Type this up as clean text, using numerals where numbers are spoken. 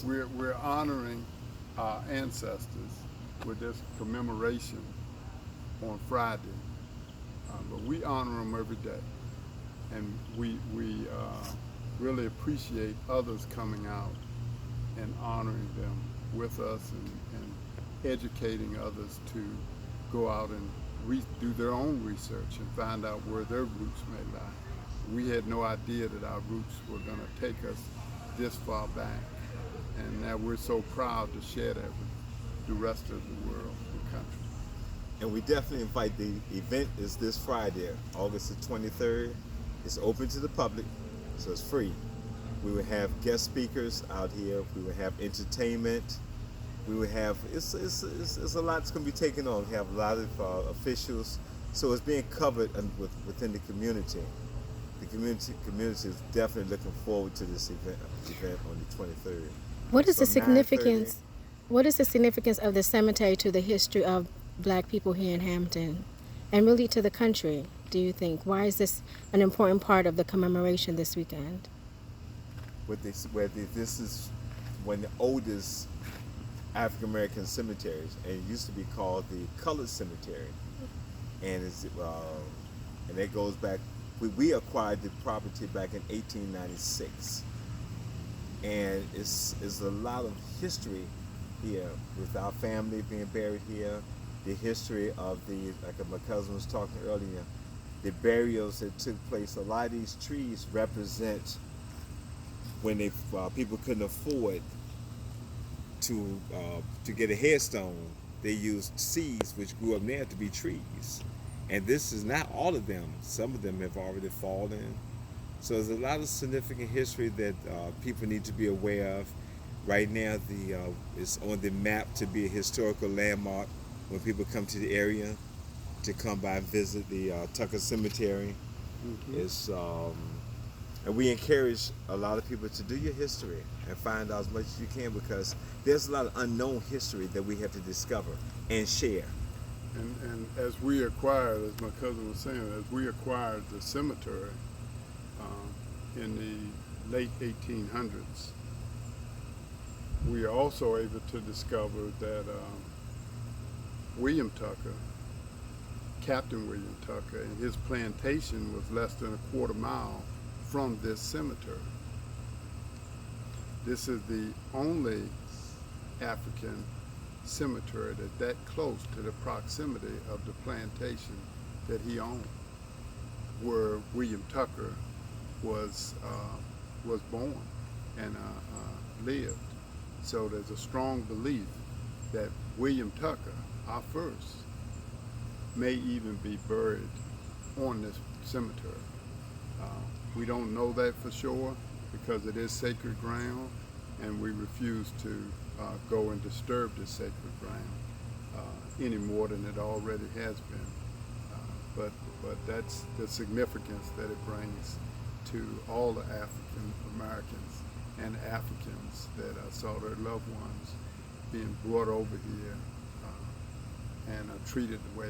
we're honoring our ancestors with this commemoration on Friday, but we honor them every day, and we really appreciate others coming out and honoring them with us and educating others to go out and do their own research and find out where their roots may lie. We had no idea that our roots were going to take us this far back, and now we're so proud to share that with the rest of the world and country. And we definitely invite. The event is this Friday, August the 23rd. It's open to the public, so it's free. We will have guest speakers out here. We will have entertainment. We will have, it's a lot that's going to be taken on. We have a lot of officials, so it's being covered within the community. The community is definitely looking forward to this event on the 23rd. What is the From 9:30. significance? What is the significance of the cemetery to the history of Black people here in Hampton, and really to the country? Do you think? Why is this an important part of the commemoration this weekend? This is one of the oldest African American cemeteries, and it used to be called the Colored Cemetery, and and it goes back. We acquired the property back in 1896, and it's a lot of history here with our family being buried here. The history of like my cousin was talking earlier, the burials that took place. A lot of these trees represent when people couldn't afford to get a headstone. They used seeds which grew up there to be trees. And this is not all of them. Some of them have already fallen. So there's a lot of significant history that people need to be aware of. Right now, it's on the map to be a historical landmark when people come to the area to come by and visit the Tucker Cemetery. Mm-hmm. And we encourage a lot of people to do your history and find out as much as you can, because there's a lot of unknown history that we have to discover and share. And as we acquired, as my cousin was saying, as we acquired the cemetery in the late 1800s, we are also able to discover that William Tucker, Captain William Tucker, and his plantation was less than a quarter mile from this cemetery. This is the only African cemetery that close to the proximity of the plantation that he owned, where William Tucker was born and lived. So there's a strong belief that William Tucker, our first, may even be buried on this cemetery. We don't know that for sure because it is sacred ground, and we refuse to go and disturb this sacred ground any more than it already has been. But that's the significance that it brings to all the African Americans and Africans that saw their loved ones being brought over here and treated the way